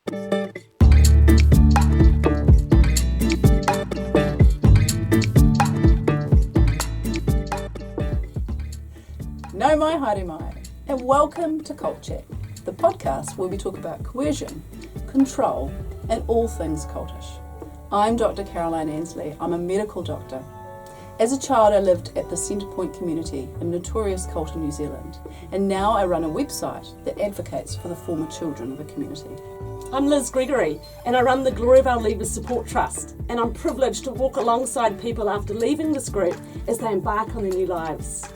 No mai, haere mai, and welcome to Cult Chat, the podcast where we talk about coercion, control, and all things cultish. I'm Dr. Caroline Ansley. I'm a medical doctor. As a child, I lived at the Centrepoint community, a notorious cult in New Zealand, and now I run a website that advocates for the former children of the community. I'm Liz Gregory, and I run the Gloriavale Leavers Support Trust, and I'm privileged to walk alongside people after leaving this group as they embark on their new lives.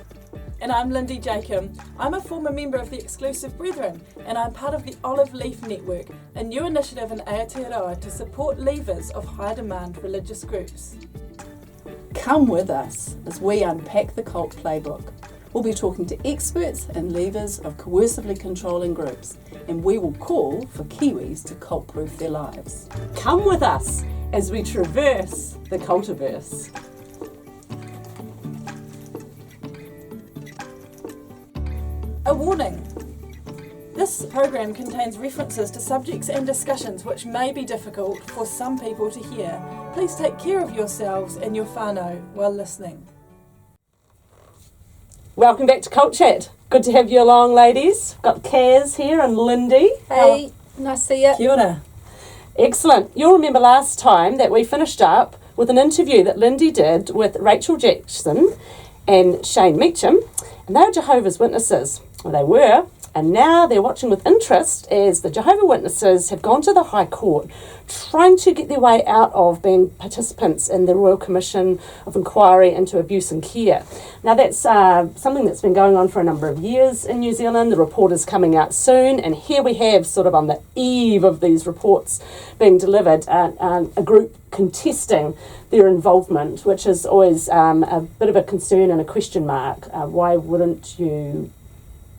And I'm Lindy Jacob. I'm a former member of the Exclusive Brethren, and I'm part of the Olive Leaf Network, a new initiative in Aotearoa to support leavers of high demand religious groups. Come with us as we unpack the cult playbook. We'll be talking to experts and leavers of coercively controlling groups, and we will call for Kiwis to cult-proof their lives. Come with us as we traverse the cultiverse. A warning. This program contains references to subjects and discussions which may be difficult for some people to hear. Please take care of yourselves and your whānau while listening. Welcome back to Cult Chat. Good to have you along, ladies. Got Kaz here and Lindy. Hey, nice to see you. Kia ora. Excellent. You'll remember last time that we finished up with an interview that Lindy did with Rachel Jackson and Shayne Meacham, and they were Jehovah's Witnesses. Well, they were, and now they're watching with interest as the Jehovah's Witnesses have gone to the High Court trying to get their way out of being participants in the Royal Commission of Inquiry into Abuse and Care. Now that's something that's been going on for a number of years in New Zealand. The report is coming out soon, and here we have, sort of on the eve of these reports being delivered, a group contesting their involvement, which is always a bit of a concern and a question mark. Why wouldn't you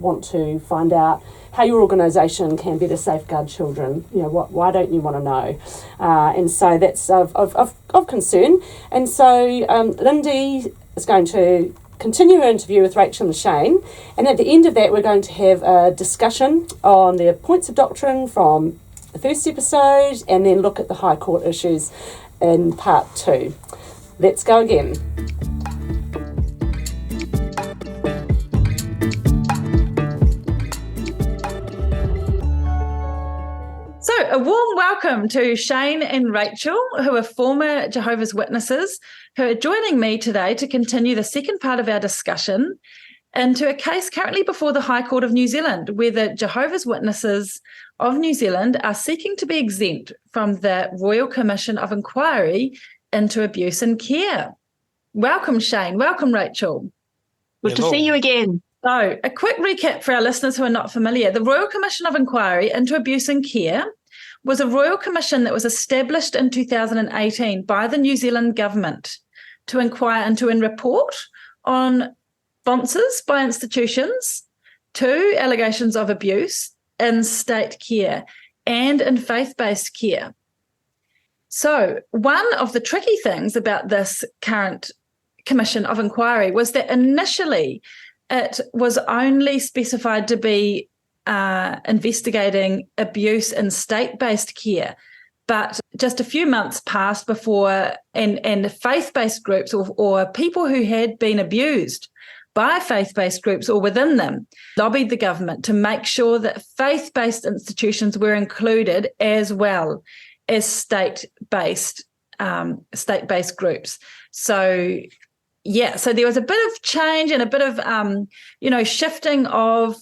want to find out how your organisation can better safeguard children? You know, why don't you want to know? And so that's of concern. And so Lindy is going to continue her interview with Rachel and Shayne, and at the end of that we're going to have a discussion on their points of doctrine from the first episode, and then look at the High Court issues in part 2. Let's go again. So, a warm welcome to Shayne and Rachael, who are former Jehovah's Witnesses, who are joining me today to continue the second part of our discussion into a case currently before the High Court of New Zealand, where the Jehovah's Witnesses of New Zealand are seeking to be exempt from the Royal Commission of Inquiry into Abuse and Care. Welcome, Shayne. Welcome, Rachael. Good to see you again. So, a quick recap for our listeners who are not familiar. The Royal Commission of Inquiry into Abuse and Care was a royal commission that was established in 2018 by the New Zealand government to inquire into and report on sponsors by institutions to allegations of abuse in state care and in faith-based care. So, one of the tricky things about this current Commission of Inquiry was that initially it was only specified to be investigating abuse in state-based care, but just a few months passed before, and faith-based groups or people who had been abused by faith-based groups or within them lobbied the government to make sure that faith-based institutions were included as well as state-based groups. So there was a bit of change and a bit of shifting of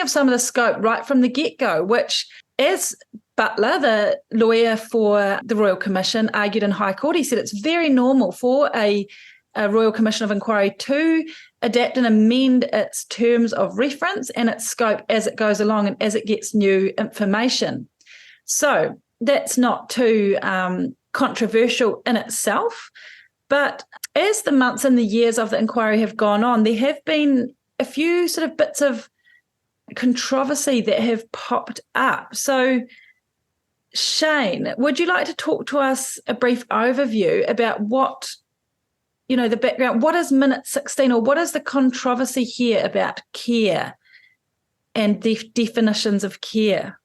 some of the scope right from the get-go, which, as Butler, the lawyer for the Royal Commission, argued in High Court, he said it's very normal for a Royal Commission of Inquiry to adapt and amend its terms of reference and its scope as it goes along and as it gets new information. So that's not too controversial in itself. But as the months and the years of the inquiry have gone on, there have been a few sort of bits of controversy that have popped up. So, Shayne, would you like to talk to us a brief overview about what, the background? What is Minute 16, or what is the controversy here about care and the definitions of care?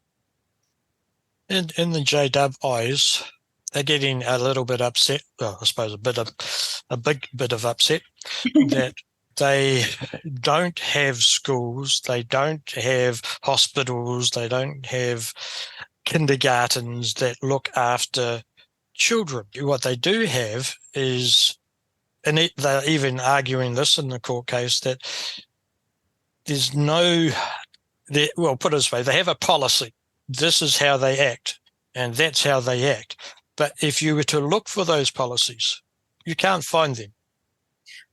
In the J-Dub eyes, they're getting a little bit upset. Well, I suppose a big bit of upset that they don't have schools, they don't have hospitals, they don't have kindergartens that look after children. What they do have is, and they're even arguing this in the court case, that there's no, well, put it this way, they have a policy. This is how they act, and that's how they act. But if you were to look for those policies, you can't find them.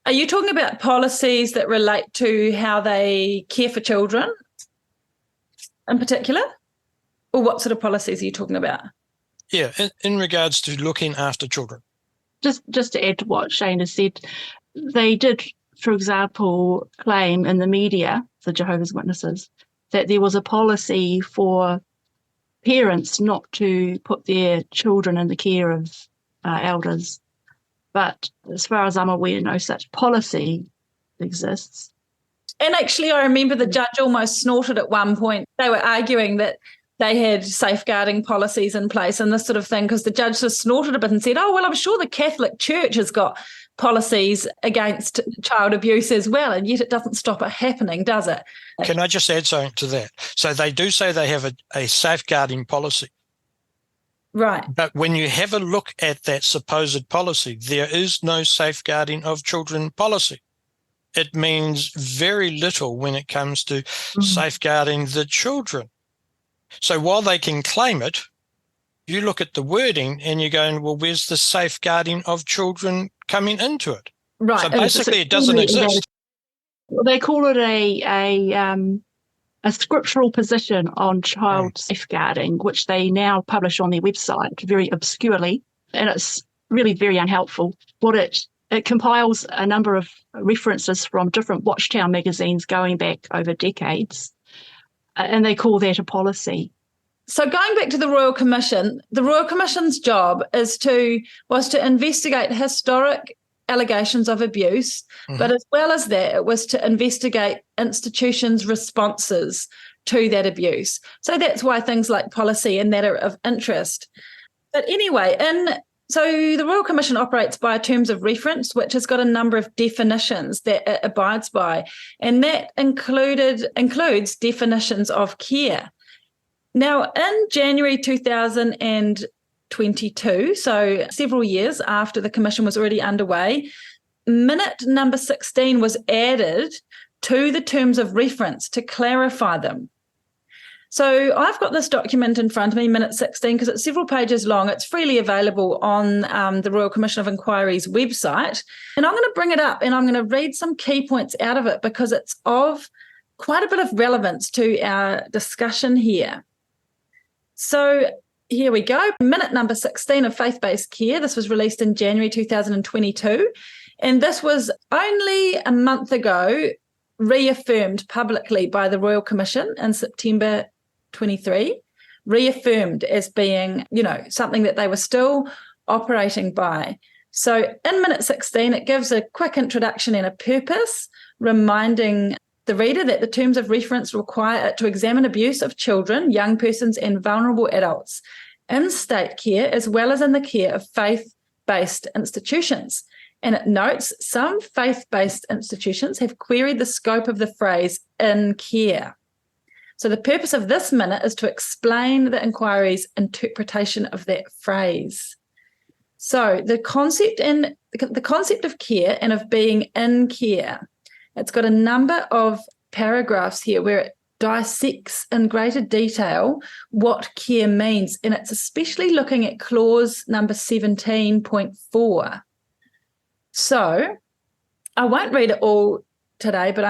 Are you talking about policies that relate to how they care for children in particular? Or what sort of policies are you talking about? Yeah, in regards to looking after children. Just to add to what Shayne has said, they did, for example, claim in the media, the Jehovah's Witnesses, that there was a policy for parents not to put their children in the care of elders. But as far as I'm aware, no such policy exists. And actually, I remember the judge almost snorted at one point. They were arguing that they had safeguarding policies in place and this sort of thing, because the judge just snorted a bit and said, oh, well, I'm sure the Catholic Church has got policies against child abuse as well, and yet it doesn't stop it happening, does it? Can I just add something to that? So they do say they have a safeguarding policy. Right. But when you have a look at that supposed policy, there is no safeguarding of children policy. It means very little when it comes to safeguarding the children. So while they can claim it, you look at the wording and you're going, well, where's the safeguarding of children coming into it? Right. So basically it doesn't exist. Well, they call it a scriptural position on child safeguarding, which they now publish on their website very obscurely, and it's really very unhelpful. What it compiles a number of references from different Watchtown magazines going back over decades, and they call that a policy. So going back to the Royal Commission, the Royal Commission's job was to investigate historic allegations of abuse, but as well as that, it was to investigate institutions' responses to that abuse. So that's why things like policy and that are of interest. But anyway, so the Royal Commission operates by terms of reference, which has got a number of definitions that it abides by, and that includes definitions of care. Now, in January 2022, so several years after the Commission was already underway, minute number 16 was added to the terms of reference to clarify them. So I've got this document in front of me, minute 16, because it's several pages long. It's freely available on the Royal Commission of Inquiry's website. And I'm going to bring it up and I'm going to read some key points out of it because it's of quite a bit of relevance to our discussion here. So here we go. Minute number 16 of faith-based care. This was released in January 2022. And this was only a month ago reaffirmed publicly by the Royal Commission in September 23, reaffirmed as being, something that they were still operating by. So in minute 16, it gives a quick introduction and a purpose, reminding the reader that the terms of reference require it to examine abuse of children, young persons, and vulnerable adults in state care as well as in the care of faith-based institutions. And it notes some faith-based institutions have queried the scope of the phrase in care. So the purpose of this minute is to explain the inquiry's interpretation of that phrase. So the concept of care and of being in care, it's got a number of paragraphs here where it dissects in greater detail what care means, and it's especially looking at clause number 17.4. So I won't read it all today, but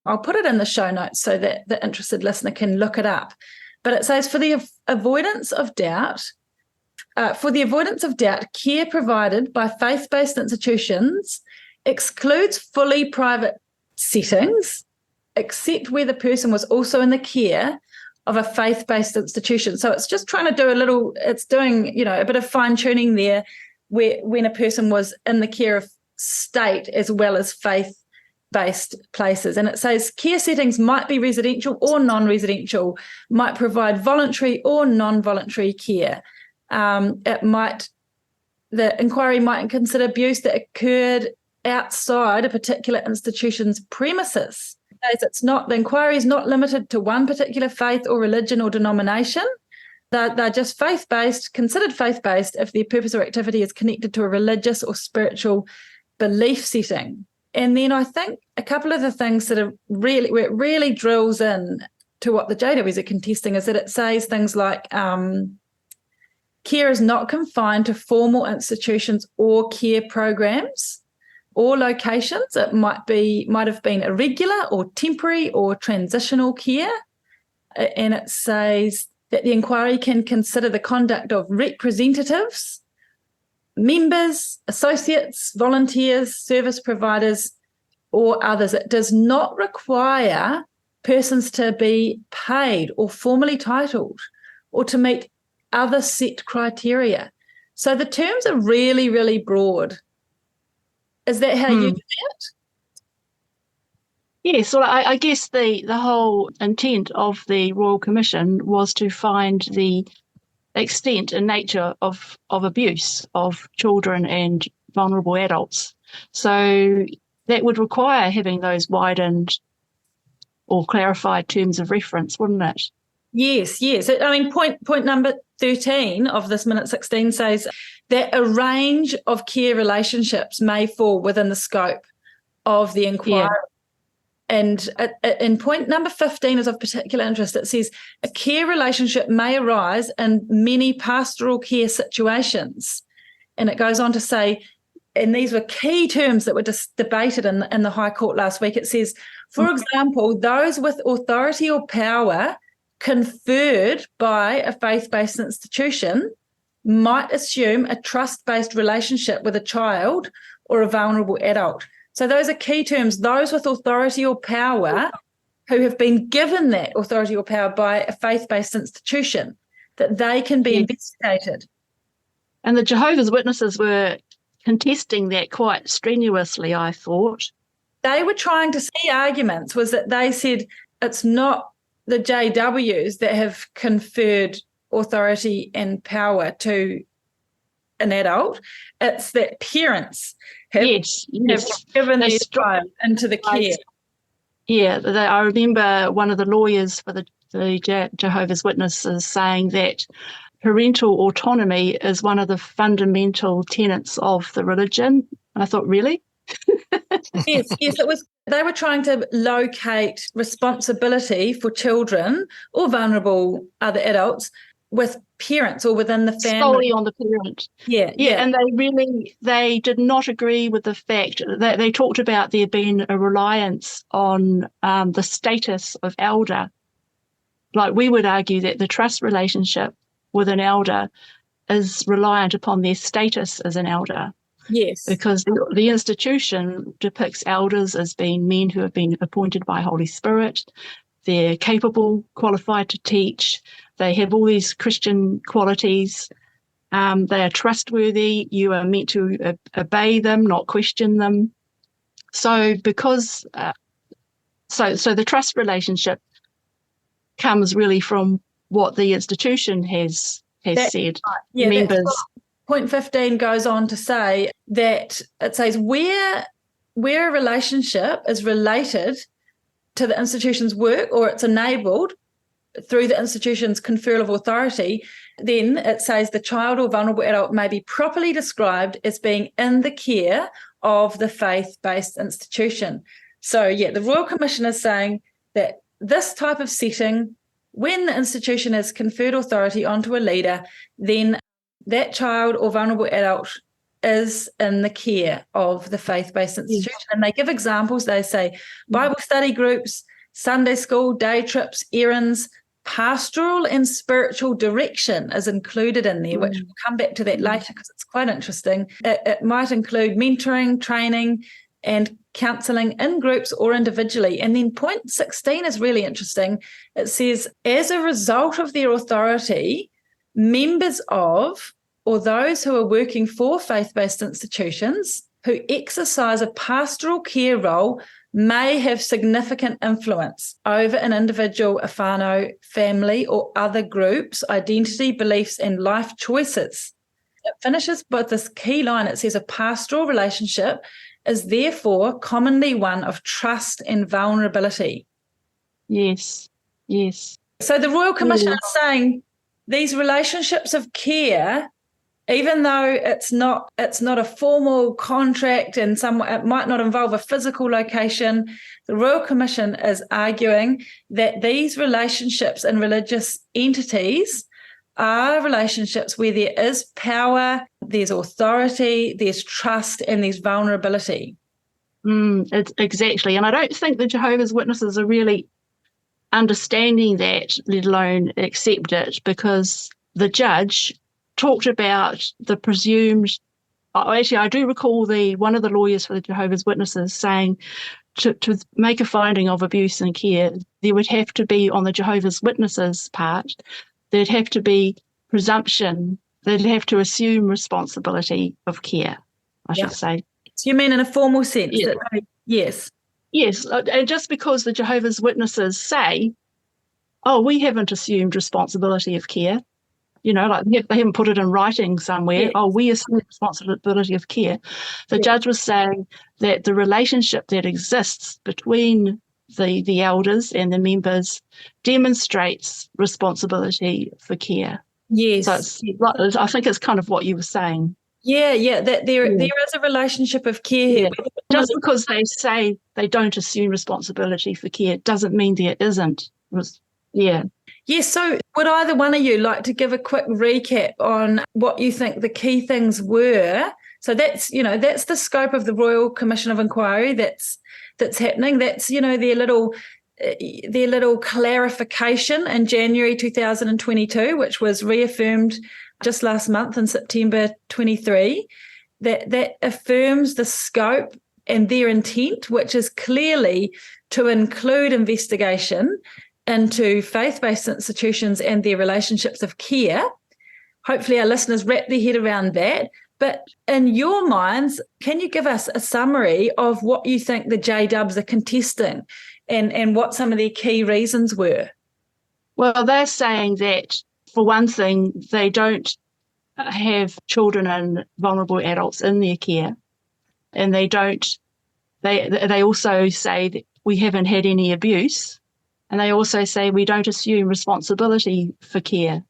I'll put it in the show notes so that the interested listener can look it up. But it says, for the avoidance of doubt, care provided by faith-based institutions excludes fully private settings, except where the person was also in the care of a faith-based institution. So it's just trying to do it's doing, a bit of fine-tuning there when a person was in the care of state as well as faith based places. And it says care settings might be residential or non-residential, might provide voluntary or non-voluntary care. The inquiry might consider abuse that occurred outside a particular institution's premises. The inquiry is not limited to one particular faith or religion or denomination. They're just faith-based, considered faith-based if their purpose or activity is connected to a religious or spiritual belief setting. And then I think a couple of the things that are where it really drills in to what the JWs are contesting is that it says things like care is not confined to formal institutions or care programs or locations. It might have been irregular or temporary or transitional care. And it says that the inquiry can consider the conduct of representatives, members, associates, volunteers, service providers, or others. It does not require persons to be paid or formally titled or to meet other set criteria. So the terms are really, really broad. Is that how you do it? Yes, well, I guess the whole intent of the Royal Commission was to find the extent and nature of abuse of children and vulnerable adults. So that would require having those widened or clarified terms of reference, wouldn't it? Yes. I mean, point number 13 of this minute 16 says that a range of care relationships may fall within the scope of the inquiry. Yeah. And in point number 15 is of particular interest. It says a care relationship may arise in many pastoral care situations. And it goes on to say, and these were key terms that were debated in the High Court last week. It says, for example, those with authority or power conferred by a faith-based institution might assume a trust-based relationship with a child or a vulnerable adult. So those are key terms, those with authority or power who have been given that authority or power by a faith-based institution, that they can be investigated. And the Jehovah's Witnesses were contesting that quite strenuously, I thought. They were trying to see arguments, was that they said it's not the JWs that have conferred authority and power to an adult, it's that parents have given their child into the care. Yeah, I remember one of the lawyers for the Jehovah's Witnesses saying that parental autonomy is one of the fundamental tenets of the religion. And I thought, really? Yes, it was. They were trying to locate responsibility for children or vulnerable other adults with parents or within the family. Solely on the parent. Yeah. And they did not agree with the fact that they talked about there being a reliance on the status of elder. Like, we would argue that the trust relationship with an elder is reliant upon their status as an elder. Yes. Because the institution depicts elders as being men who have been appointed by Holy Spirit. They're capable, qualified to teach. They have all these Christian qualities. They are trustworthy. You are meant to obey them, not question them. So because so the trust relationship comes really from what the institution has said. Right. Yeah, members. Point 15 goes on to say that it says where a relationship is related to the institution's work or it's enabled through the institution's conferral of authority, then it says the child or vulnerable adult may be properly described as being in the care of the faith-based institution. So, the Royal Commission is saying that this type of setting, when the institution has conferred authority onto a leader, then that child or vulnerable adult is in the care of the faith-based institution. And they give examples. They say Bible study groups, Sunday school, day trips, errands, pastoral and spiritual direction is included in there, which we'll come back to that later because it's quite interesting. It might include mentoring, training, and counselling in groups or individually. And then point 16 is really interesting. It says, as a result of their authority, members of or those who are working for faith-based institutions who exercise a pastoral care role may have significant influence over an individual, a whānau, family, or other groups' identity, beliefs, and life choices. It finishes with this key line. It says, a pastoral relationship is therefore commonly one of trust and vulnerability. Yes, yes. So the Royal Commission is saying these relationships of care, even though it's not a formal contract and it might not involve a physical location, the Royal Commission is arguing that these relationships in religious entities are relationships where there is power, there's authority, there's trust, and there's vulnerability. Exactly. And I don't think the Jehovah's Witnesses are really understanding that, let alone accept it, because the judge talked about the presumed, actually I do recall one of the lawyers for the Jehovah's Witnesses saying to make a finding of abuse and care, there would have to be, on the Jehovah's Witnesses part, there'd have to be presumption, they'd have to assume responsibility of care, I should say. So you mean in a formal sense? Yeah. Yes. Yes, and just because the Jehovah's Witnesses say, oh, we haven't assumed responsibility of care, like they haven't put it in writing somewhere, we assume responsibility of care. The judge was saying that the relationship that exists between the elders and the members demonstrates responsibility for care. Yes. So I think it's kind of what you were saying. Yeah, that there is a relationship of care here. Just because they say they don't assume responsibility for care doesn't mean there isn't. Yeah. Yes, so would either one of you like to give a quick recap on what you think the key things were? So that's the scope of the Royal Commission of Inquiry that's happening. That's, their little clarification in January 2022, which was reaffirmed just last month in September 23, that affirms the scope and their intent, which is clearly to include investigation into faith-based institutions and their relationships of care. Hopefully our listeners wrap their head around that. But in your minds, can you give us a summary of what you think the J-Dubs are contesting and what some of their key reasons were? Well, they're saying that, for one thing, they don't have children and vulnerable adults in their care. And they also say that we haven't had any abuse. And they also say we don't assume responsibility for care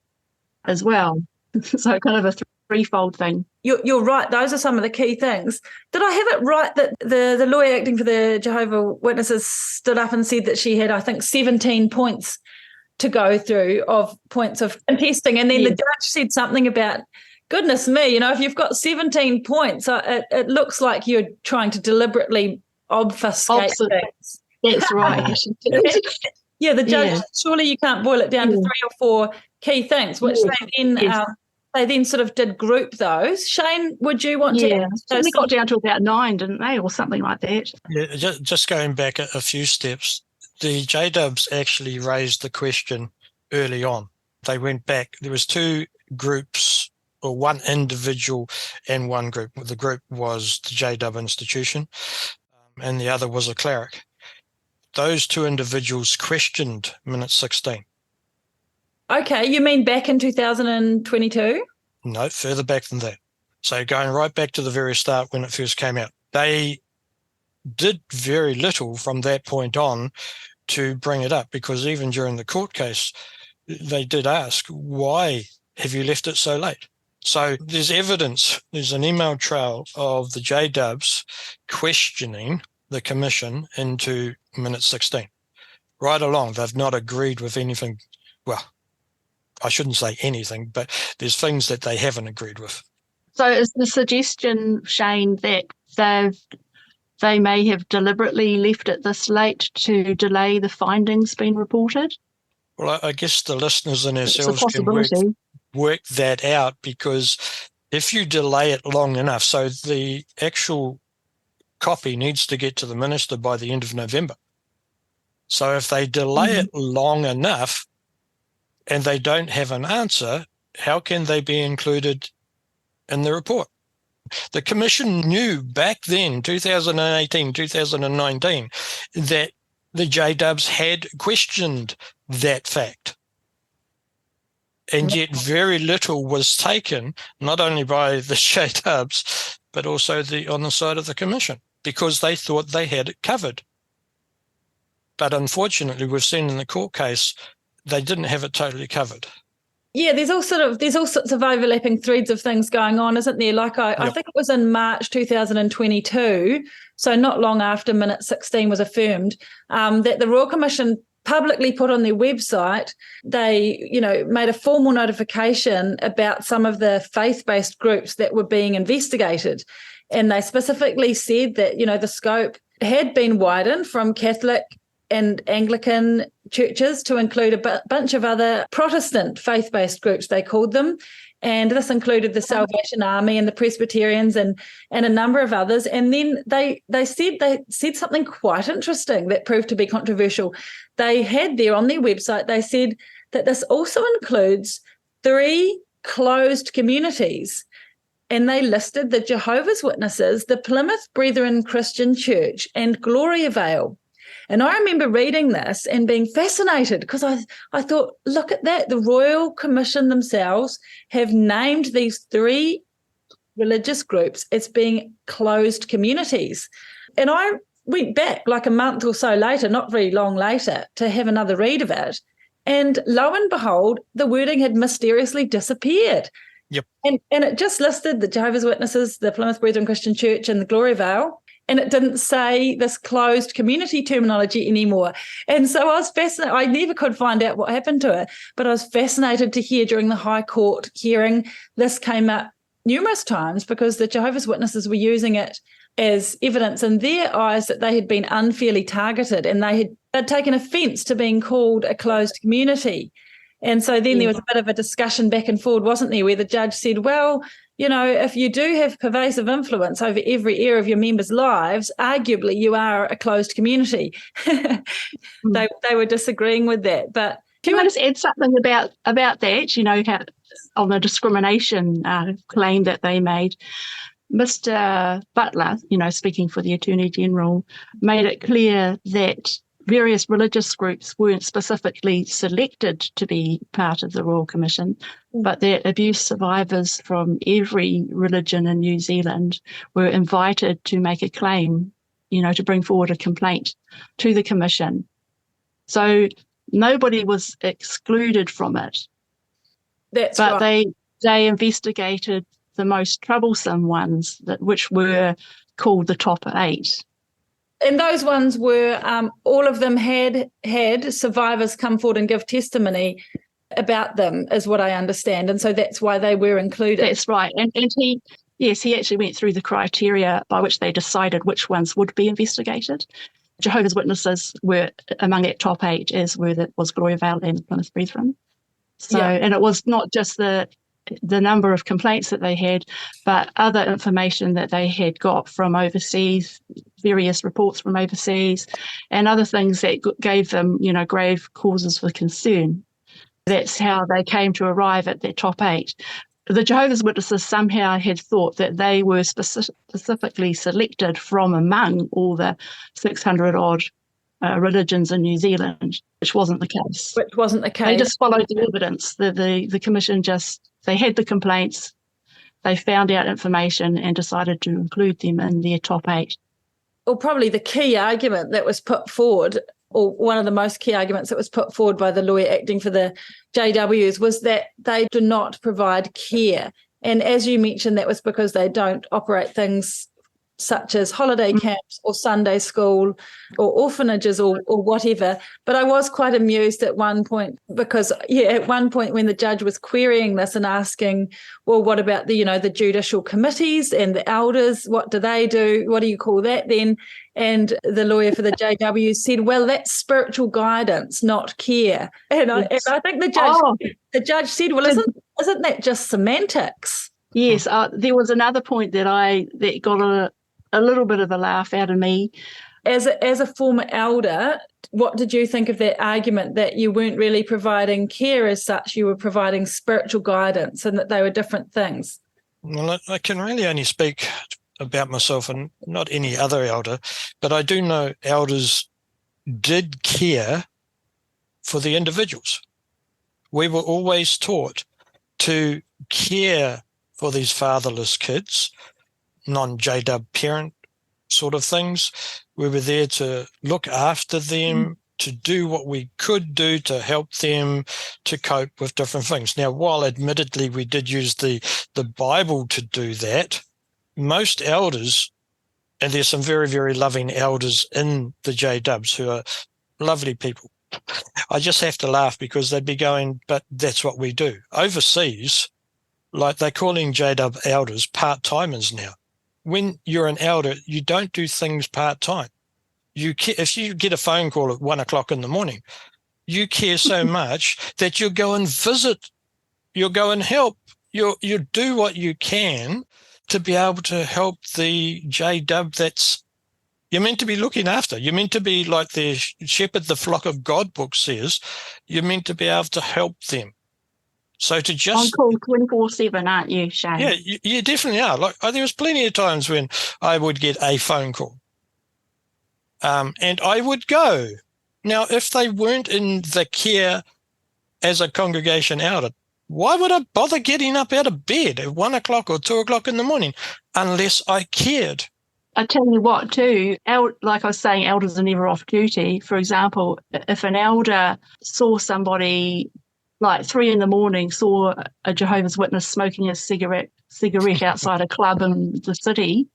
as well. So kind of a threefold thing. You're right. Those are some of the key things. Did I have it right that the lawyer acting for the Jehovah's Witnesses stood up and said that she had, I think, 17 points to go through of points of contesting, and then the judge said something about, goodness me, if you've got 17 points, it looks like you're trying to deliberately obfuscate things. That's right. Yeah, the judge, surely you can't boil it down to 3 or 4 key things, which they then sort of did group those. Shayne, would you want to? Yeah, they got down to about 9, didn't they, or something like that? Yeah, just going back a few steps, the J-Dubs actually raised the question early on. They went back. There was 2 groups, or one individual and one group. The group was the J-Dub institution, and the other was a cleric. Those 2 individuals questioned minute 16. Okay, you mean back in 2022? No, further back than that. So going right back to the very start when it first came out. They did very little from that point on to bring it up, because even during the court case, they did ask, why have you left it so late? So there's evidence, there's an email trail of the J-Dubs questioning the Commission into minute 16. Right along, they've not agreed with anything. Well, I shouldn't say anything, but there's things that they haven't agreed with. So is the suggestion, Shayne, that they may have deliberately left it this late to delay the findings being reported? Well, I guess the listeners and ourselves can work that out, because if you delay it long enough, so the actual copy needs to get to the minister by the end of November. So if they delay it long enough and they don't have an answer, how can they be included in the report? The Commission knew back then, 2018, 2019, that the J-dubs had questioned that fact. And yet very little was taken, not only by the J-dubs, but also on the side of the Commission, because they thought they had it covered. But unfortunately, we've seen in the court case, they didn't have it totally covered. Yeah, there's all sorts of overlapping threads of things going on, isn't there? Like I think it was in March 2022, so not long after Minute 16 was affirmed, that the Royal Commission publicly put on their website, they, made a formal notification about some of the faith-based groups that were being investigated. And they specifically said that, the scope had been widened from Catholic and Anglican churches to include a bunch of other Protestant faith-based groups, they called them. And this included the Salvation Army and the Presbyterians and a number of others. And then they said something quite interesting that proved to be controversial. They had there on their website, they said that this also includes 3 closed communities. And they listed the Jehovah's Witnesses, the Plymouth Brethren Christian Church, and Gloriavale. And I remember reading this and being fascinated because I thought, look at that. The Royal Commission themselves have named these 3 religious groups as being closed communities. And I went back like a month or so later, not very long later, to have another read of it. And lo and behold, the wording had mysteriously disappeared. Yep. And it just listed the Jehovah's Witnesses, the Plymouth Brethren Christian Church, and the Gloriavale. And it didn't say this closed community terminology anymore. And so I was fascinated. I never could find out what happened to it, but I was fascinated to hear during the High Court hearing this came up numerous times because the Jehovah's Witnesses were using it as evidence in their eyes that they had been unfairly targeted and they had taken offence to being called a closed community. And so then there was a bit of a discussion back and forward, wasn't there, where the judge said, well, if you do have pervasive influence over every area of your members' lives, arguably you are a closed community. They were disagreeing with that. But can I just add something about that, how, on the discrimination claim that they made? Mr. Butler, speaking for the Attorney General, made it clear that various religious groups weren't specifically selected to be part of the Royal Commission, but that abuse survivors from every religion in New Zealand were invited to make a claim, to bring forward a complaint to the Commission. So nobody was excluded from it. That's but right. They investigated the most troublesome ones, which were called the top 8. And those ones were, all of them had survivors come forward and give testimony about them, is what I understand. And so that's why they were included. That's right. And he actually went through the criteria by which they decided which ones would be investigated. Jehovah's Witnesses were among that top 8, as was Gloriavale and Plymouth Brethren. So, and it was not just the number of complaints that they had, but other information that they had got from overseas, various reports from overseas, and other things that gave them, grave causes for concern. That's how they came to arrive at their top 8. The Jehovah's Witnesses somehow had thought that they were specifically selected from among all the 600-odd religions in New Zealand, which wasn't the case. They just followed the evidence. The Commission they had the complaints, they found out information and decided to include them in their top 8. Well, probably the key argument that was put forward, or one of the most key arguments that was put forward by the lawyer acting for the JWs, was that they do not provide care. And as you mentioned, that was because they don't operate things such as holiday camps or Sunday school or orphanages or whatever. But I was quite amused at one point because, at one point when the judge was querying this and asking, well, what about the judicial committees and the elders? What do they do? What do you call that then? And the lawyer for the JW said, well, that's spiritual guidance, not care. And I think the judge said, well, isn't that just semantics? Yes, there was another point that got a little bit of a laugh out of me. As a former elder, what did you think of that argument that you weren't really providing care as such, you were providing spiritual guidance and that they were different things? Well, I can really only speak about myself and not any other elder, but I do know elders did care for the individuals. We were always taught to care for these fatherless kids, non-JW parent sort of things. We were there to look after them, to do what we could do to help them to cope with different things. Now, while admittedly we did use the Bible to do that, most elders, and there's some very, very loving elders in the JWs who are lovely people. I just have to laugh because they'd be going, but that's what we do. Overseas, like they're calling JW elders part-timers now. When you're an elder, you don't do things part-time. If you get a phone call at 1 o'clock in the morning, you care so much that you'll go and visit, you'll go and help, you do what you can to be able to help the JW that's you're meant to be looking after. You're meant to be like the shepherd, the flock of God book says. You're meant to be able to help them. So to just on call 24/7, aren't you, Shayne? Yeah, you definitely are. Like there was plenty of times when I would get a phone call, and I would go. Now, if they weren't in the care as a congregation elder, why would I bother getting up out of bed at 1 o'clock or 2 o'clock in the morning unless I cared? I tell you what, too, like I was saying, elders are never off duty. For example, if an elder saw somebody like 3 a.m, saw a Jehovah's Witness smoking a cigarette outside a club in the city,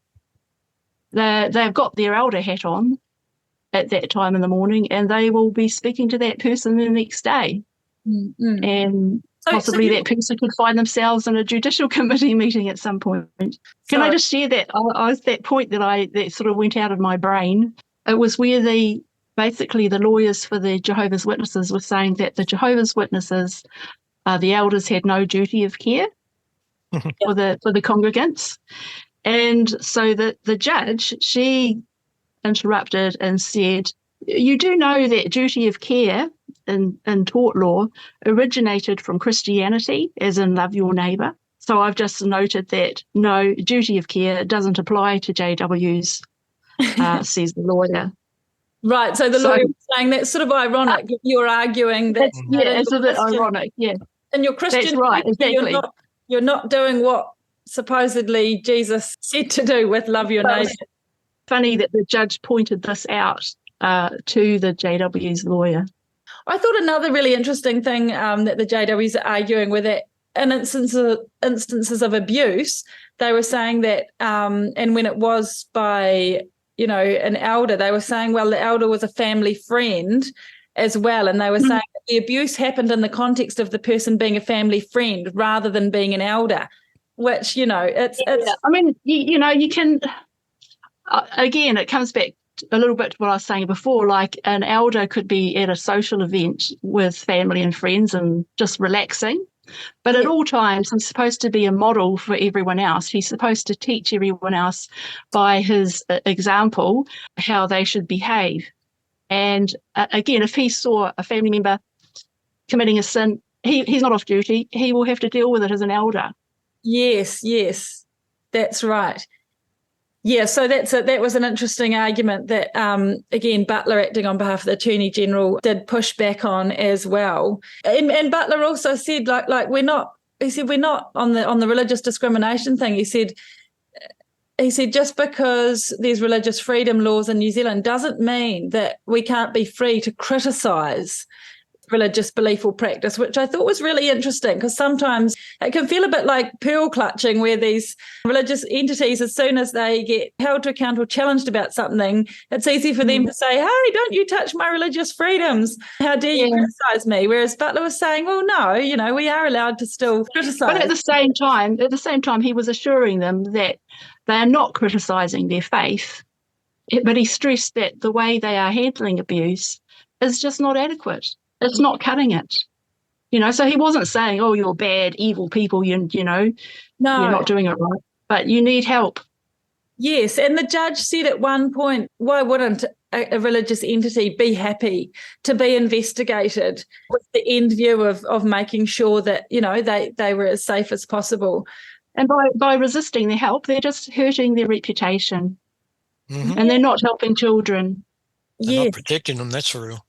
they've got their elder hat on at that time in the morning, and they will be speaking to that person the next day. Mm-hmm. And possibly that person could find themselves in a judicial committee meeting at some point. Can I just share that? I was that point that sort of went out of my brain. It was where basically the lawyers for the Jehovah's Witnesses were saying that the Jehovah's Witnesses, the elders had no duty of care for the congregants. And so the judge, she interrupted and said, you do know that duty of care in tort law originated from Christianity, as in love your neighbour. So I've just noted that no, duty of care doesn't apply to JWs, says the lawyer. Right, so the lawyer was saying that's sort of ironic. You're arguing that... it's a bit ironic, yeah. And your Christian... That's right, exactly. You're not doing what supposedly Jesus said to do with love your neighbour. Funny that the judge pointed this out to the JW's lawyer. I thought another really interesting thing that the JWs are arguing with it, in instances of abuse, they were saying that, and when it was by, an elder, they were saying, well, the elder was a family friend as well, and they were saying that the abuse happened in the context of the person being a family friend rather than being an elder, which, it's... I mean, you can... Again, it comes back a little bit to what I was saying before, like an elder could be at a social event with family and friends and just relaxing, but at all times he's supposed to be a model for everyone else. He's supposed to teach everyone else by his example how they should behave. And again, if he saw a family member committing a sin, he's not off duty. He will have to deal with it as an elder. Yes, that's right. Yeah, so that was an interesting argument that, again, Butler, acting on behalf of the Attorney General, did push back on as well. And Butler also said, like we're not on the religious discrimination thing. He said just because there's religious freedom laws in New Zealand doesn't mean that we can't be free to criticise religious belief or practice, which I thought was really interesting, because sometimes it can feel a bit like pearl clutching, where these religious entities, as soon as they get held to account or challenged about something, it's easy for them to say, hey, don't you touch my religious freedoms. How dare you criticise me? Whereas Butler was saying, well, no, we are allowed to still criticise. But at the same time, he was assuring them that they are not criticising their faith, but he stressed that the way they are handling abuse is just not adequate. It's not cutting it, so he wasn't saying, oh, you're bad, evil people, no, you're not doing it right, but you need help. Yes, and the judge said at one point, why wouldn't a religious entity be happy to be investigated with the end view of making sure that, they were as safe as possible. And by resisting their help, they're just hurting their reputation. Mm-hmm. And they're not helping children. They're not protecting them, that's for real.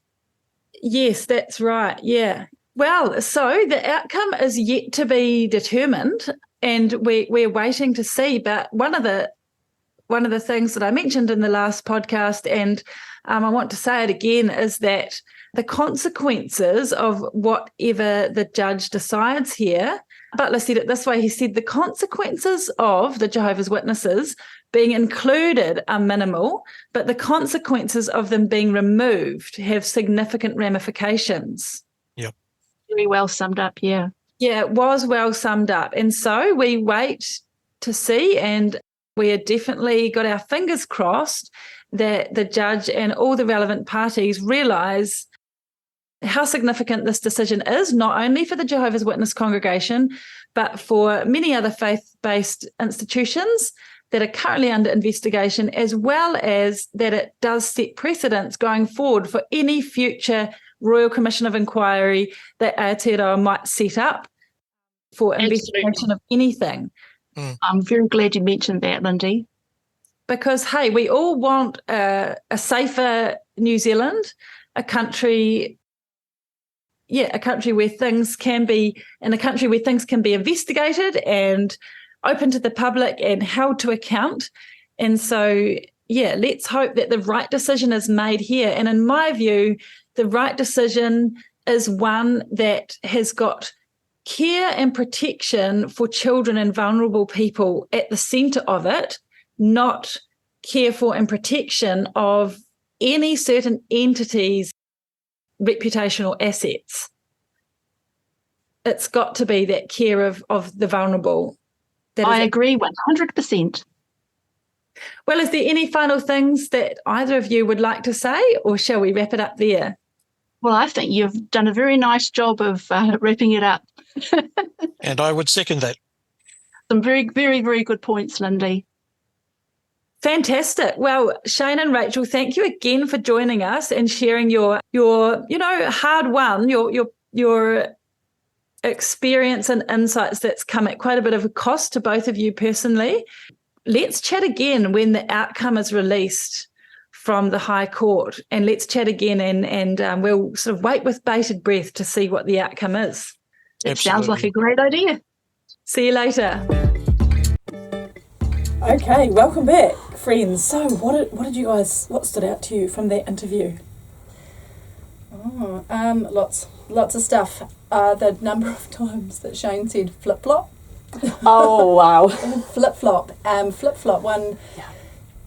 Yes, that's right. Yeah. Well, so the outcome is yet to be determined, and we're waiting to see. But one of the things that I mentioned in the last podcast, and I want to say it again, is that the consequences of whatever the judge decides here, Butler said it this way, he said the consequences of the Jehovah's Witnesses being included are minimal, but the consequences of them being removed have significant ramifications. Yep. Very well summed up, yeah. Yeah, it was well summed up. And so we wait to see, and we have definitely got our fingers crossed that the judge and all the relevant parties realise how significant this decision is, not only for the Jehovah's Witness congregation, but for many other faith-based institutions that are currently under investigation, as well as that it does set precedents going forward for any future Royal Commission of Inquiry that Aotearoa might set up for investigation of anything. I'm very glad you mentioned that, Lindy. Because, hey, we all want a safer New Zealand, a country where things can be, in a country where things can be investigated and open to the public and held to account. And so, yeah, let's hope that the right decision is made here. And in my view, the right decision is one that has got care and protection for children and vulnerable people at the centre of it, not care for and protection of any certain entity's reputational assets. It's got to be that care of the vulnerable. I agree 100%. Well, is there any final things that either of you would like to say, or shall we wrap it up there? Well, I think you've done a very nice job of wrapping it up. And I would second that. Some very, very, very good points, Lindy. Fantastic. Well, Shayne and Rachael, thank you again for joining us and sharing your hard won, your experience and insights that's come at quite a bit of a cost to both of you personally. Let's chat again when the outcome is released from the High Court, and let's chat again and we'll sort of wait with bated breath to see what the outcome is. It sounds like a great idea. See you later. Okay, welcome back, friends. So what stood out to you from that interview? Lots of stuff. The number of times that Shayne said flip-flop. Oh, wow. Flip-flop. Flip-flop one.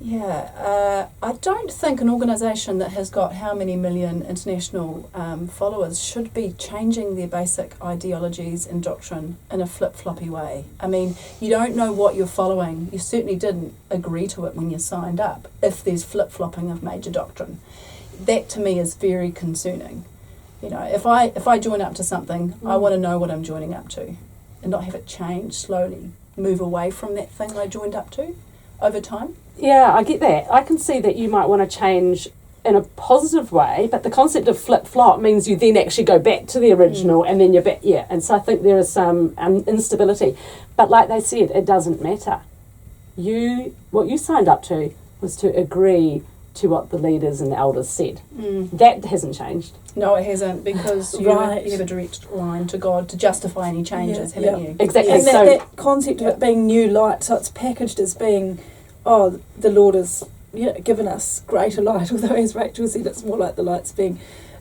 Yeah. I don't think an organisation that has got how many million international followers should be changing their basic ideologies and doctrine in a flip-floppy way. I mean, you don't know what you're following. You certainly didn't agree to it when you signed up, if there's flip-flopping of major doctrine. That to me is very concerning. You know, if I join up to something, I want to know what I'm joining up to and not have it change slowly, move away from that thing I joined up to over time. Yeah, I get that. I can see that you might want to change in a positive way, but the concept of flip-flop means you then actually go back to the original and then you're back, and so I think there is some instability. But like they said, it doesn't matter. What you signed up to was to agree to what the leaders and the elders said. That hasn't changed. No, it hasn't, because you have a direct line to God to justify any changes, haven't you? Exactly. And that concept of it being new light, so it's packaged as being, the Lord has given us greater light, although as Rachael said, it's more like the light's being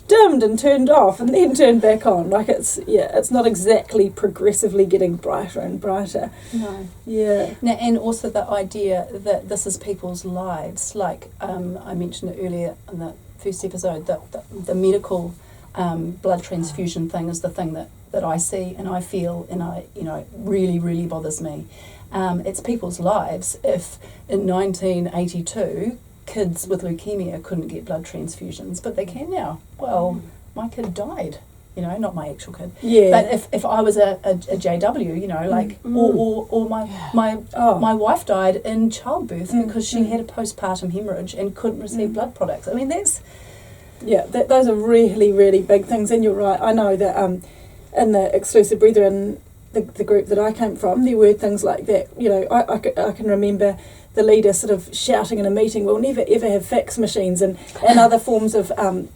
dimmed and turned off and then turned back on. Like it's not exactly progressively getting brighter and brighter. No. Yeah. Now, and also the idea that this is people's lives. Like I mentioned it earlier in the first episode, that the medical blood transfusion thing is the thing that I see and I feel and I really, really bothers me. It's people's lives. If in 1982 kids with leukemia couldn't get blood transfusions, but they can now. Well, my kid died, not my actual kid. Yeah. But if I was a JW, or my wife died in childbirth because she had a postpartum hemorrhage and couldn't receive blood products. I mean, that's... Yeah, those are really, really big things, and you're right. I know that in the Exclusive Brethren the group that I came from, there were things like that. I can remember the leader sort of shouting in a meeting, we'll never ever have fax machines and other forms of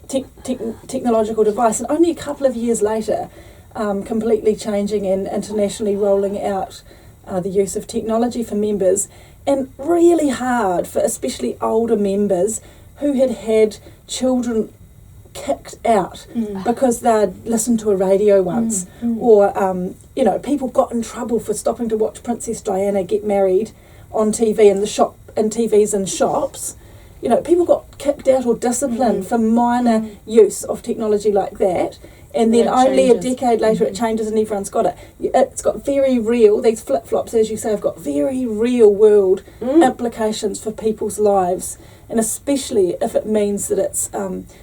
technological device. And only a couple of years later, completely changing and internationally rolling out the use of technology for members, and really hard for especially older members who had children kicked out because they'd listened to a radio once, or people got in trouble for stopping to watch Princess Diana get married on TV in TVs in shops. People got kicked out or disciplined for minor use of technology like that. And then only a decade later it changes and everyone's got it. It's got very real, these flip-flops, as you say, have got very real world implications for people's lives. And especially if it means that it's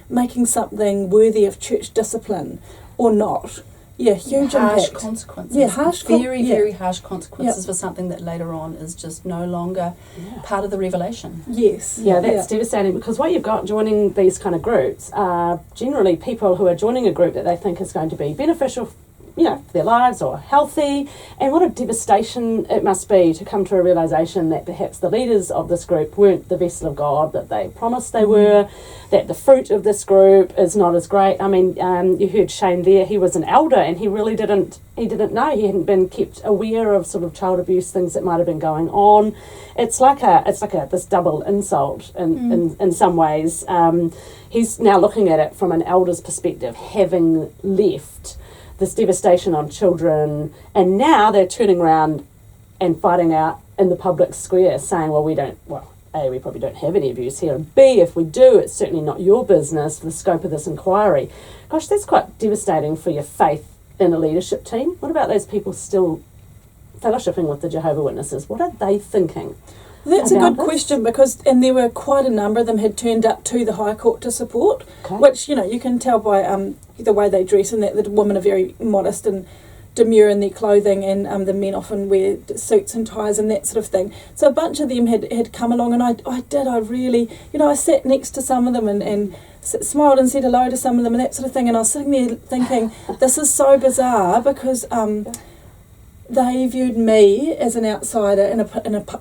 making something worthy of church discipline or not. Yeah, huge harsh impact. Consequences. Yeah, very harsh consequences for something that later on is just no longer part of the revelation. Yes. Yeah, that's devastating, because what you've got joining these kind of groups are generally people who are joining a group that they think is going to be beneficial, for their lives or healthy. And what a devastation it must be to come to a realisation that perhaps the leaders of this group weren't the vessel of God that they promised they were, that the fruit of this group is not as great. I mean, you heard Shayne there, he was an elder and he really didn't know, he hadn't been kept aware of sort of child abuse, things that might have been going on. It's like this double insult in some ways. He's now looking at it from an elder's perspective, having left this devastation on children, and now they're turning around and fighting out in the public square, saying, A, we probably don't have any abuse here, and B, if we do, it's certainly not your business, the scope of this inquiry. Gosh, that's quite devastating for your faith in a leadership team. What about those people still fellowshipping with the Jehovah Witnesses? What are they thinking? That's a good question, because there were quite a number of them had turned up to the High Court to support, which, you can tell by the way they dress, and that the women are very modest and demure in their clothing, and the men often wear suits and ties and that sort of thing. So a bunch of them had come along, and I really, I sat next to some of them and smiled and said hello to some of them and that sort of thing, and I was sitting there thinking, this is so bizarre, because they viewed me as an outsider and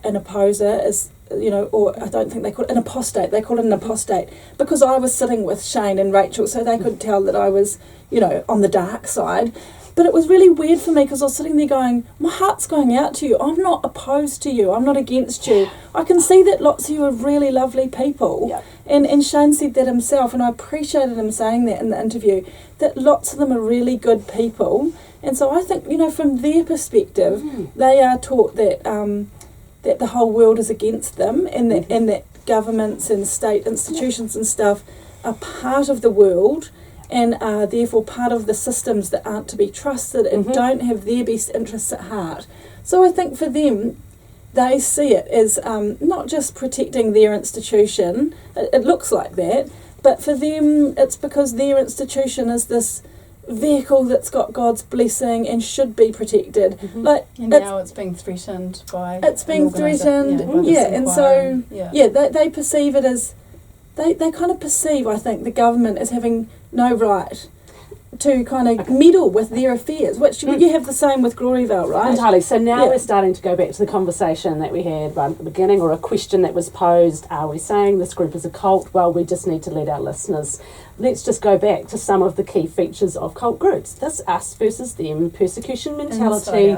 an opposer, as or I don't think they call it an apostate. They call it an apostate because I was sitting with Shayne and Rachael, so they could tell that I was, on the dark side. But it was really weird for me, because I was sitting there going, my heart's going out to you. I'm not opposed to you. I'm not against you. I can see that lots of you are really lovely people. Yep. And Shayne said that himself, and I appreciated him saying that in the interview, that lots of them are really good people. And so I think, from their perspective, they are taught that that the whole world is against them, and that governments and state institutions and stuff are part of the world, and are therefore part of the systems that aren't to be trusted and don't have their best interests at heart. So I think for them, they see it as not just protecting their institution, it looks like that, but for them it's because their institution is this vehicle that's got God's blessing and should be protected. And now it's being threatened by and so they perceive it as they kind of perceive, I think, the government as having no right to kind of meddle with their affairs, which you have the same with Gloryvale, right? Entirely. So now we're starting to go back to the conversation that we had right at the beginning, or a question that was posed, are we saying this group is a cult? Well, we just need to let our listeners, let's just go back to some of the key features of cult groups. This us versus them persecution mentality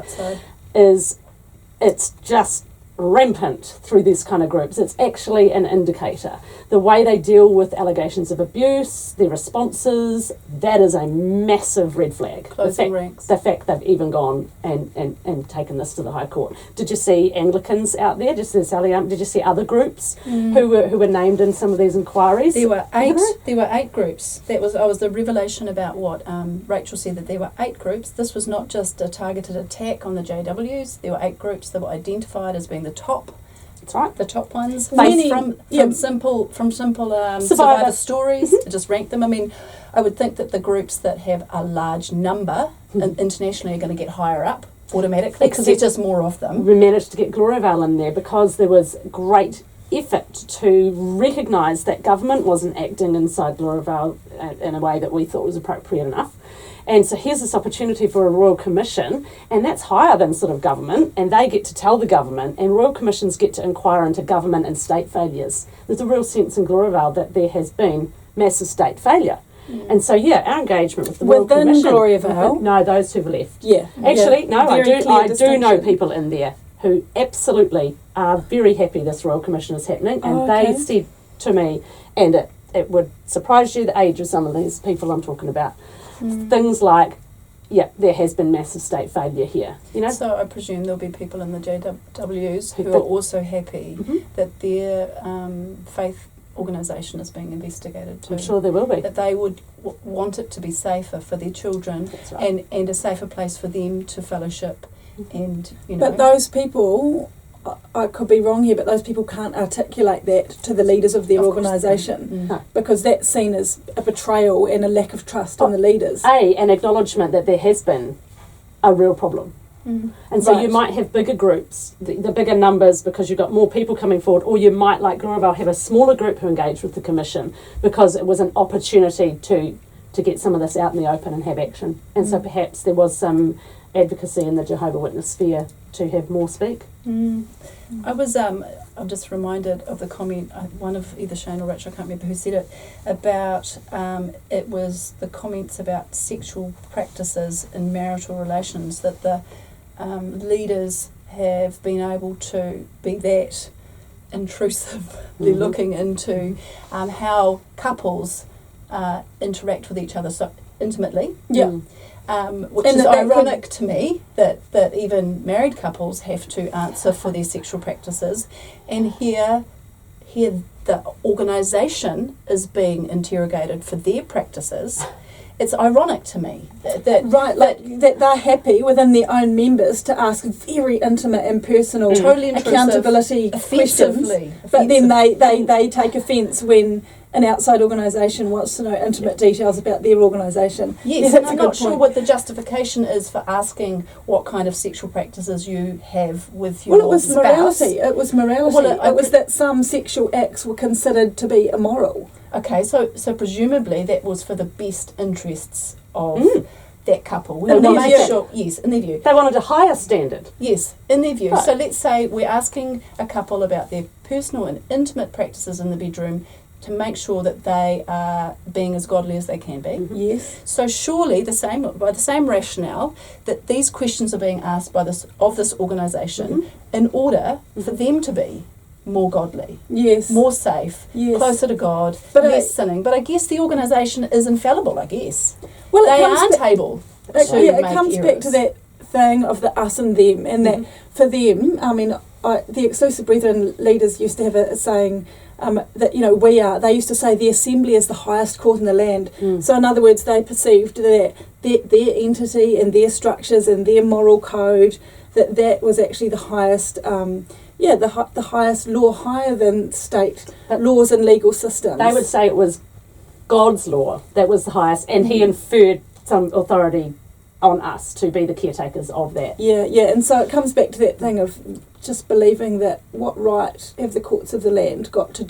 it's just rampant through these kind of groups. It's actually an indicator. The way they deal with allegations of abuse, their responses, that is a massive red flag. Closing ranks. The fact they've even gone and taken this to the High Court. Did you see Anglicans out there? Did you see other groups who were named in some of these inquiries? There were eight. There were 8 groups. That was the revelation about what Rachael said, that there were 8 groups. This was not just a targeted attack on the JWs. There were 8 groups that were identified as being the top. That's right. The top ones. Many, from simple survivor stories. Just rank them. I mean, I would think that the groups that have a large number internationally are going to get higher up automatically, because there's just more of them. We managed to get Gloryvale in there because there was great effort to recognise that government wasn't acting inside Lorivale in a way that we thought was appropriate enough. And so here's this opportunity for a Royal Commission, and that's higher than sort of government, and they get to tell the government, and Royal Commissions get to inquire into government and state failures. There's a real sense in Gloriavale that there has been massive state failure. And so, our engagement with the Royal Within Commission... Gloriavale? No, those who've left. Yeah. Actually, no, I Very do clear know distinction. people in there who absolutely are very happy this Royal Commission is happening, and they said to me, and it would surprise you the age of some of these people I'm talking about, things like, there has been massive state failure here, So I presume there'll be people in the JWs who are also happy that their faith organisation is being investigated too. I'm sure there will be. That they would want it to be safer for their children, That's right. and a safer place for them to fellowship, and But those people, I could be wrong here, but those people can't articulate that to the leaders of their Of course they organisation, No. because that's seen as a betrayal and a lack of trust in the leaders. An acknowledgement that there has been a real problem. And so you Right. might have bigger groups, the bigger numbers, because you've got more people coming forward, or you might, like Gloriavale, have a smaller group who engage with the Commission because it was an opportunity to get some of this out in the open and have action. And so perhaps there was some advocacy in the Jehovah Witness sphere to have more speak. I'm just reminded of the comment, one of either Shayne or Rachael, I can't remember who said it, about it was the comments about sexual practices in marital relations, that the leaders have been able to be that intrusively looking into how couples interact with each other so intimately. Yeah. Which And is that ironic to me that even married couples have to answer for their sexual practices, and here the organisation is being interrogated for their practices. It's ironic to me that they're happy within their own members to ask very intimate and personal totally intrusive, accountability questions, offensively, but then they take offence when an outside organisation wants to know intimate details about their organisation. Yes, that's and I'm a not good sure point. what the justification is for asking what kind of sexual practices you have with your Well, it was spouse. morality. It was morality. Well, it was that some sexual acts were considered to be immoral. Okay, so presumably that was for the best interests of that couple. We In want to their make view. sure, yes, in their view. They wanted a higher standard. Yes, in their view. Right. So let's say we're asking a couple about their personal and intimate practices in the bedroom to make sure that they are being as godly as they can be. Yes. So surely by the same rationale that these questions are being asked by this organisation in order for them to be more godly, Yes. more safe, Yes. closer to God, But less sinning. But I guess the organisation is infallible, I guess. Well, They aren't able to it make comes back to errors. that thing of the us and them, and that for them, I mean, the Exclusive Brethren leaders used to have a saying that they used to say the assembly is the highest court in the land. So in other words, they perceived that their entity and their structures and their moral code, that was actually the highest the highest law, higher than state laws and legal systems. They would say it was God's law that was the highest, and he inferred some authority on us to be the caretakers of that. Yeah, and so it comes back to that thing of just believing that what right have the courts of the land got to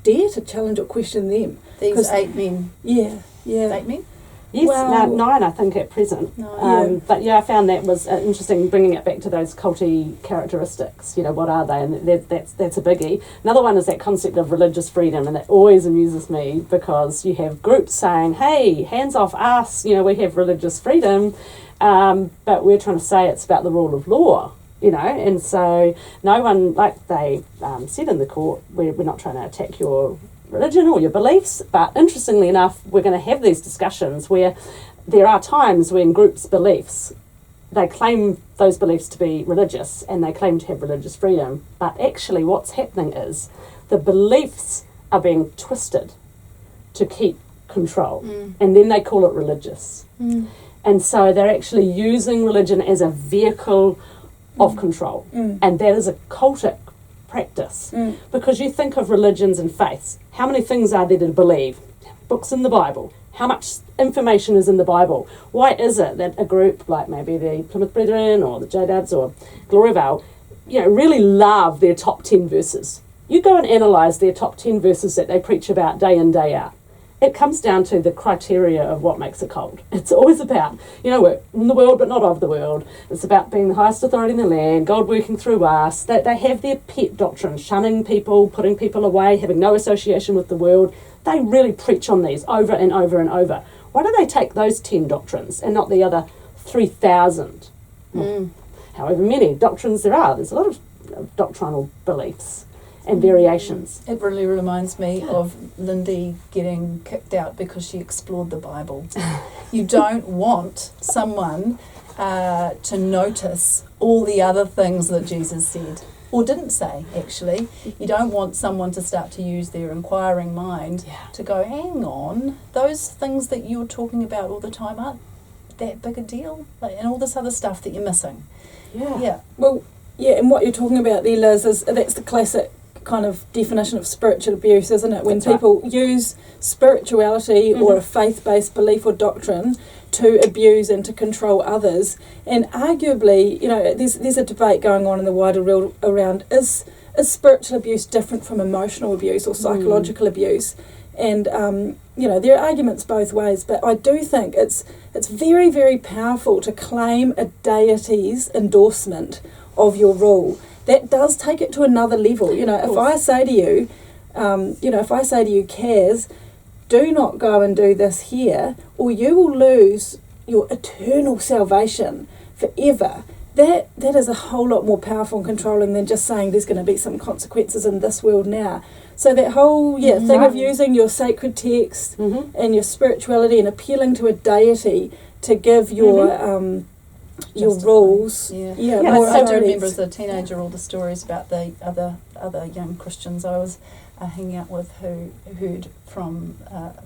dare to challenge or question them. These 8 men. Yeah. 8 men? Yes, Well- 9 I think at present. But I found that was interesting, bringing it back to those culty characteristics. What are they? And that's a biggie. Another one is that concept of religious freedom, and that always amuses me because you have groups saying, hey, hands off us, we have religious freedom, but we're trying to say it's about the rule of law. And so no one, like they said in the court, we're not trying to attack your religion or your beliefs, but interestingly enough, we're going to have these discussions where there are times when groups' beliefs, they claim those beliefs to be religious and they claim to have religious freedom, but actually what's happening is the beliefs are being twisted to keep control, and then they call it religious. And so they're actually using religion as a vehicle of control, and that is a cultic practice, because you think of religions and faiths. How many things are there to believe? Books in the Bible. How much information is in the Bible? Why is it that a group like maybe the Plymouth Brethren or the JWs or Gloriavale, really love their top 10 verses. You go and analyse their top 10 verses that they preach about day in, day out. It comes down to the criteria of what makes a cult. It's always about, we're in the world but not of the world. It's about being the highest authority in the land, God working through us. That they have their pet doctrine, shunning people, putting people away, having no association with the world. They really preach on these over and over and over. Why do they take those 10 doctrines and not the other 3,000? However many doctrines there are. There's a lot of doctrinal beliefs and variations. It really reminds me of Lindy getting kicked out because she explored the Bible. You don't want someone to notice all the other things that Jesus said, or didn't say, actually. You don't want someone to start to use their inquiring mind to go, hang on, those things that you're talking about all the time aren't that big a deal, and all this other stuff that you're missing. Yeah. Well, and what you're talking about there, Liz, is that's the classic kind of definition of spiritual abuse, isn't it? When people use spirituality or a faith-based belief or doctrine to abuse and to control others. And arguably, there's a debate going on in the wider world around is spiritual abuse different from emotional abuse or psychological abuse? And there are arguments both ways, but I do think it's very, very powerful to claim a deity's endorsement of your rule. That does take it to another level. If I say to you, Kaz, do not go and do this here, or you will lose your eternal salvation forever. That is a whole lot more powerful and controlling than just saying there's going to be some consequences in this world now. So that whole thing of using your sacred text and your spirituality and appealing to a deity to give your rules. I more do remember as a teenager all the stories about the other young Christians I was hanging out with who heard from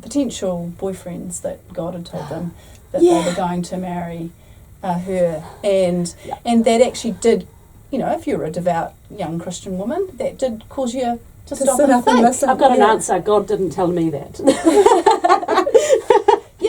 potential boyfriends that God had told them that they were going to marry her, and that actually did, if you're a devout young Christian woman, that did cause you to stop and think. Listen. I've got an answer. God didn't tell me that.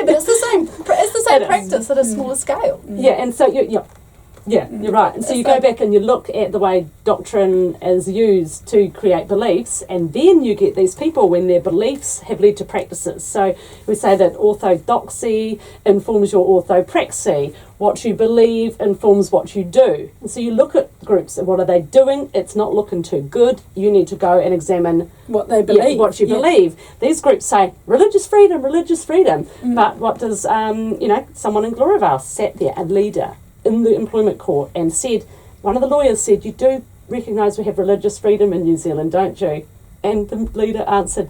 But it's the same practice at a smaller scale. And so you're right. And so you go back and you look at the way doctrine is used to create beliefs, and then you get these people when their beliefs have led to practices. So we say that orthodoxy informs your orthopraxy. What you believe informs what you do. And so you look at groups and what are they doing? It's not looking too good. You need to go and examine what they believe. What you believe. These groups say religious freedom. But what does someone in Gloriavale sat there, a leader in the employment court, and said, one of the lawyers said, you do recognise we have religious freedom in New Zealand, don't you? And the leader answered,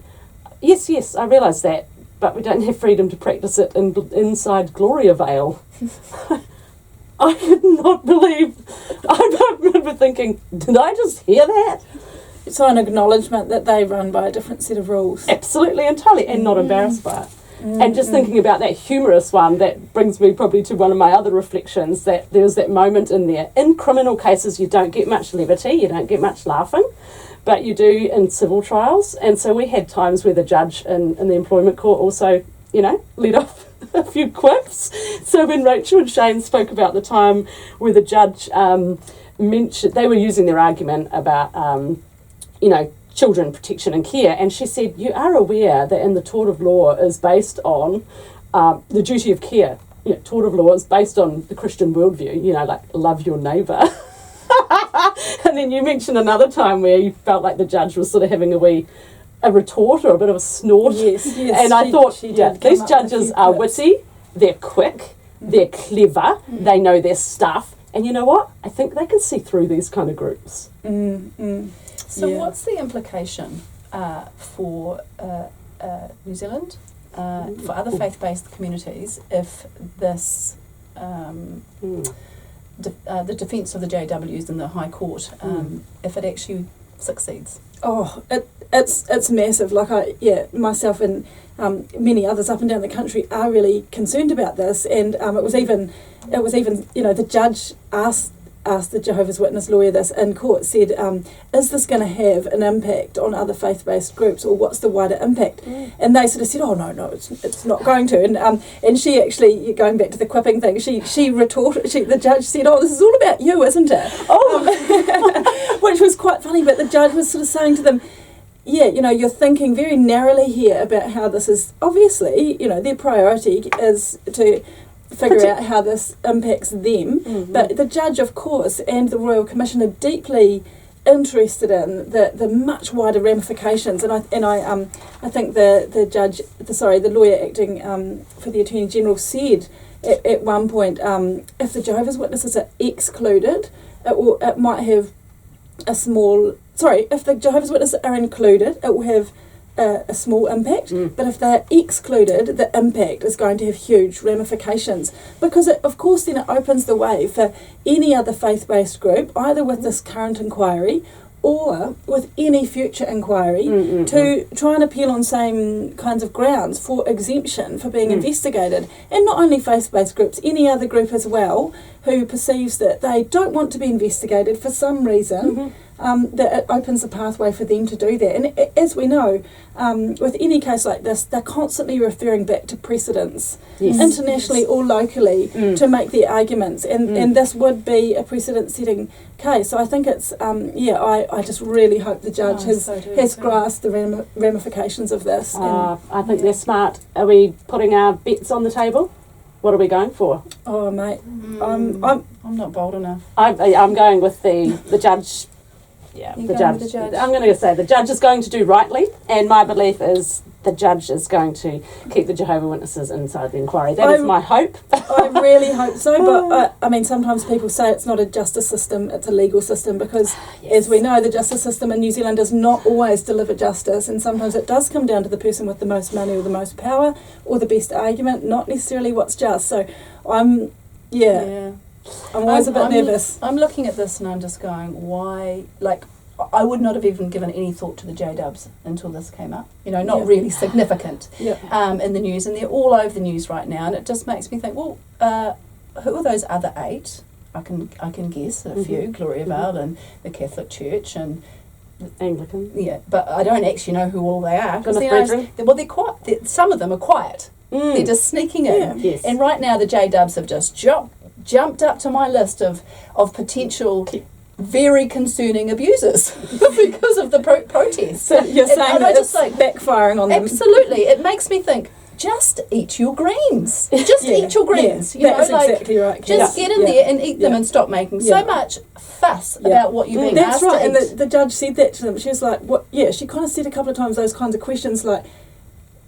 yes, I realise that, but we don't have freedom to practice it inside Gloriavale. I could not believe, I remember thinking, did I just hear that? So an acknowledgement that they run by a different set of rules. Absolutely, entirely, and not embarrassed by it. And just thinking about that humorous one, that brings me probably to one of my other reflections, that there's that moment in there. In criminal cases, you don't get much levity, you don't get much laughing, but you do in civil trials. And so we had times where the judge in the employment court also, let off a few quips. So when Rachel and Shayne spoke about the time where the judge mentioned, they were using their argument about, children protection and care, and she said, you are aware that in the tort of law is based on the duty of care. Tort of law is based on the Christian worldview, like love your neighbour. And then you mentioned another time where you felt like the judge was sort of having a retort or a bit of a snort. Yes. And I thought, these judges are witty, they're quick, they're clever, they know their stuff, and you know what? I think they can see through these kind of groups. So what's the implication for New Zealand, for other faith-based communities, if this, the defence of the JWs in the High Court, if it actually succeeds? Oh, it's massive. Myself and many others up and down the country are really concerned about this, and it was even the judge asked the Jehovah's Witness lawyer this in court, said, is this going to have an impact on other faith-based groups, or what's the wider impact? And they sort of said, oh, no, it's not going to. And she actually, going back to the quipping thing, she retorted, the judge said, oh, this is all about you, isn't it? quite funny, but the judge was sort of saying to them, yeah, you're thinking very narrowly here about how this is, obviously, their priority is to figure out how this impacts them. But the judge, of course, and the Royal Commission are deeply interested in the much wider ramifications, and I think the lawyer acting for the Attorney General said at one point, if the Jehovah's Witnesses are excluded, it might have a small. Sorry, if the Jehovah's Witnesses are included, it will have a small impact, but if they're excluded, the impact is going to have huge ramifications, because of course then it opens the way for any other faith-based group, either with this current inquiry or with any future inquiry, to try and appeal on same kinds of grounds for exemption for being investigated. And not only faith-based groups, any other group as well who perceives that they don't want to be investigated for some reason, that it opens a pathway for them to do that. And as we know, with any case like this, they're constantly referring back to precedents, internationally or locally, to make their arguments. And this would be a precedent-setting case. So I think it's, I just really hope the judge has grasped the ramifications of this. I think they're smart. Are we putting our bets on the table? What are we going for? Oh, mate, I'm not bold enough. I'm going with the judge. Yeah, the judge. I'm going to say the judge is going to do rightly, and my belief is the judge is going to keep the Jehovah's Witnesses inside the inquiry. That is my hope. I really hope so, but I mean, sometimes people say it's not a justice system, it's a legal system, because as we know, the justice system in New Zealand does not always deliver justice, and sometimes it does come down to the person with the most money or the most power or the best argument, not necessarily what's just. So I'm always a bit nervous. I'm looking at this and I'm just going, why? Like, I would not have even given any thought to the J-dubs until this came up. Not really significant in the news, and they're all over the news right now. And it just makes me think, well, who are those other 8? I can guess a few: Gloria Vale and the Catholic Church and Anglican. Yeah, but I don't actually know who all they are. They're quiet. Some of them are quiet. They're just sneaking in. Yeah. Yes. And right now the J-dubs have just jumped up to my list of potential very concerning abusers because of the protests. So you're saying that it's backfiring on them? Absolutely. It makes me think, just eat your greens. Just eat your greens. That's exactly right. Just get in there and eat them and stop making so much fuss about what you're being asked to eat. That's right, and the judge said that to them. She was like, "What?" Yeah, she kind of said a couple of times those kinds of questions like,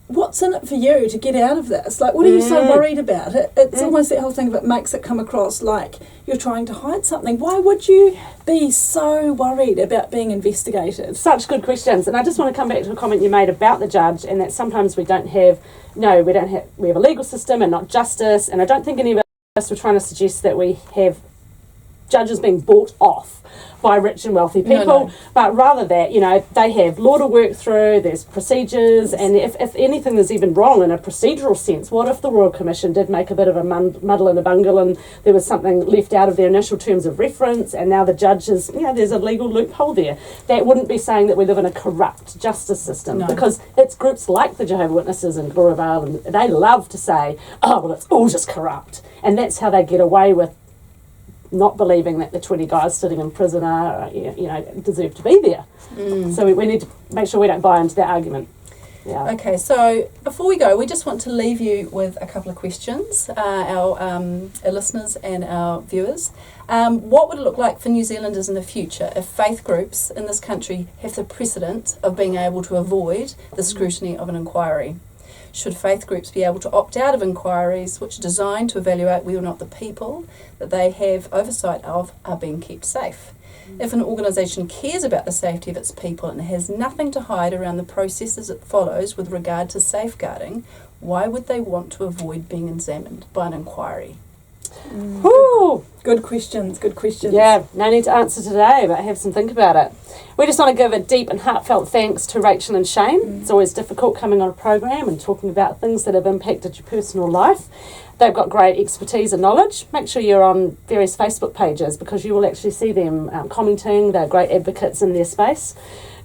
what's in it for you to get out of this? Like, what are you so worried about? It's almost that whole thing that makes it come across like you're trying to hide something. Why would you be so worried about being investigated? Such good questions. And I just want to come back to a comment you made about the judge, and that sometimes we have a legal system and not justice. And I don't think any of us were trying to suggest that we have judges being bought off by rich and wealthy people, but rather that, they have law to work through, there's procedures, and if anything is even wrong in a procedural sense, what if the Royal Commission did make a bit of a muddle and a bungle and there was something left out of their initial terms of reference, and now the judges, there's a legal loophole there. That wouldn't be saying that we live in a corrupt justice system, because it's groups like the Jehovah's Witnesses and Gloria Vale, and they love to say, oh, well, it's all just corrupt, and that's how they get away with not believing that the 20 guys sitting in prison are, deserve to be there. So we need to make sure we don't buy into that argument. Yeah. Okay, so before we go, we just want to leave you with a couple of questions, our listeners and our viewers. What would it look like for New Zealanders in the future if faith groups in this country have the precedent of being able to avoid the scrutiny of an inquiry? Should faith groups be able to opt out of inquiries which are designed to evaluate whether or not the people that they have oversight of are being kept safe? If an organisation cares about the safety of its people and has nothing to hide around the processes it follows with regard to safeguarding, why would they want to avoid being examined by an inquiry? Good questions. Yeah, no need to answer today, but have some think about it. We just want to give a deep and heartfelt thanks to Rachael and Shayne. It's always difficult coming on a program and talking about things that have impacted your personal life. They've got great expertise and knowledge. Make sure you're on various Facebook pages because you will actually see them commenting. They're great advocates in their space.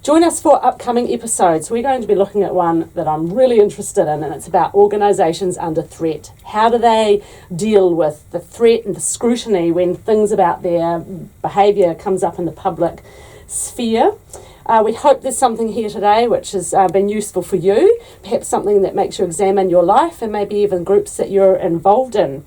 Join us for upcoming episodes. We're going to be looking at one that I'm really interested in, and it's about organisations under threat. How do they deal with the threat and the scrutiny when things about their behaviour comes up in the public sphere. We hope there's something here today which has been useful for you, perhaps something that makes you examine your life and maybe even groups that you're involved in.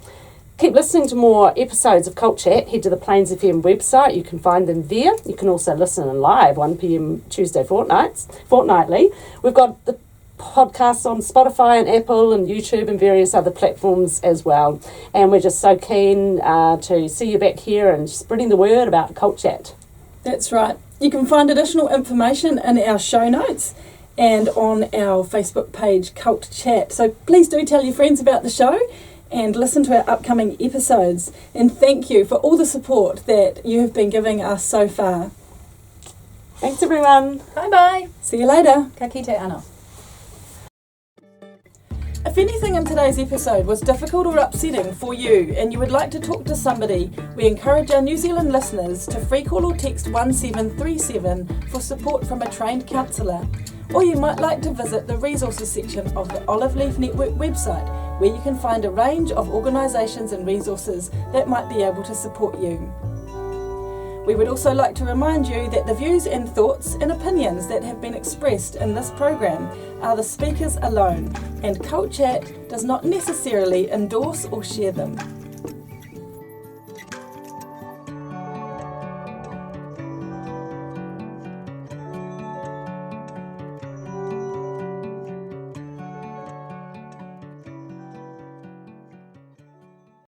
Keep listening to more episodes of Cult Chat. Head to the Plains FM website. You can find them there. You can also listen in live 1 p.m. Tuesday fortnightly. We've got the podcasts on Spotify and Apple and YouTube and various other platforms as well. And we're just so keen to see you back here and spreading the word about Cult Chat. That's right. You can find additional information in our show notes and on our Facebook page, Cult Chat. So please do tell your friends about the show and listen to our upcoming episodes. And thank you for all the support that you have been giving us so far. Thanks, everyone. Bye-bye. See you later. Ka kite ana. If anything in today's episode was difficult or upsetting for you and you would like to talk to somebody, we encourage our New Zealand listeners to free call or text 1737 for support from a trained counsellor. Or you might like to visit the resources section of the Olive Leaf Network website, where you can find a range of organisations and resources that might be able to support you. We would also like to remind you that the views and thoughts and opinions that have been expressed in this program are the speakers alone, and Cult Chat does not necessarily endorse or share them.